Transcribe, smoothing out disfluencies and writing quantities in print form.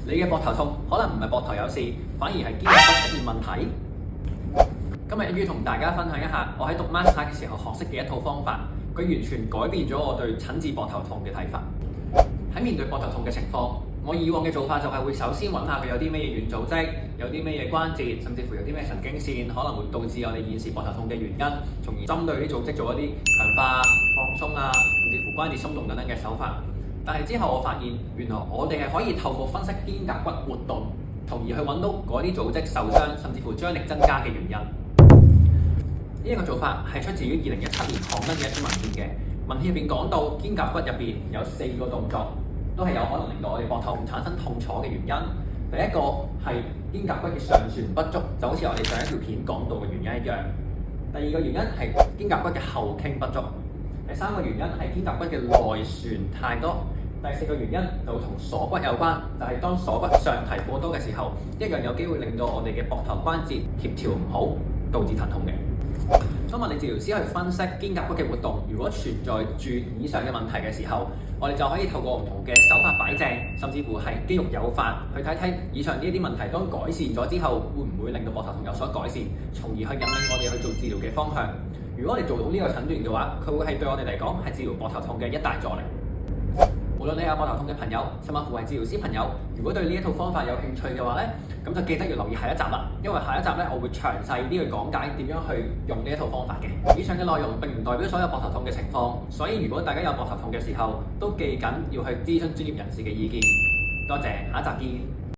你嘅膊頭痛可能唔係膊頭有事，反而係肩胛骨出現問題。今日一於同大家分享一下我喺讀 master 嘅時候學識嘅一套方法，佢完全改變咗我對診治膊頭痛嘅睇法。喺面對膊頭痛嘅情況，我以往嘅做法就係會首先揾下佢有啲咩嘢軟組織，有啲咩嘢關節，甚至乎有啲咩神經線可能會導致我哋現時膊頭痛嘅原因，從而針對啲組織做一啲強化、放鬆啊，甚至乎關節鬆動等等嘅手法。但係之後我發現，原來我哋係可以透過分析肩胛骨活動，從而去揾到嗰啲組織受傷，甚至乎張力增加嘅原因。呢一個做法係出自於2017年刊登嘅一篇文獻嘅。文獻入邊講到，肩胛骨入邊有4個動作，都係有可能令到我哋膊頭產生痛楚嘅原因。第一個係肩胛骨嘅上旋不足，就好似我哋上一條片講到嘅原因一樣。第二個原因係肩胛骨嘅後傾不足。第三個原因係肩胛骨嘅內旋太多。第4個原因就同鎖骨有關，就係當鎖骨上提過多嘅時候，一樣有機會令到我哋嘅膊頭關節協調唔好，導致疼痛嘅。當物理治療師去分析肩胛骨嘅活動，如果存在住以上嘅問題嘅時候，我哋就可以透過唔同嘅手法擺正，甚至乎係肌肉誘發，去睇睇以上呢一啲問題當改善咗之後，會唔會令到膊頭痛有所改善，從而去引領我哋去做治療嘅方向。如果我哋做到呢個診斷嘅話，佢會係對我哋嚟講係治療膊頭痛嘅一大助力。無論你有膊頭痛嘅朋友，甚至乎係治療師朋友，如果對呢一套方法有興趣嘅話呢，咁就記得要留意下一集啦，因為下一集呢，我會詳細啲去講解點樣去用呢一套方法嘅。以上嘅內容並唔代表所有膊頭痛嘅情況，所以如果大家有膊頭痛嘅時候，都記緊要去諮詢專業人士嘅意見。多謝，下一集見。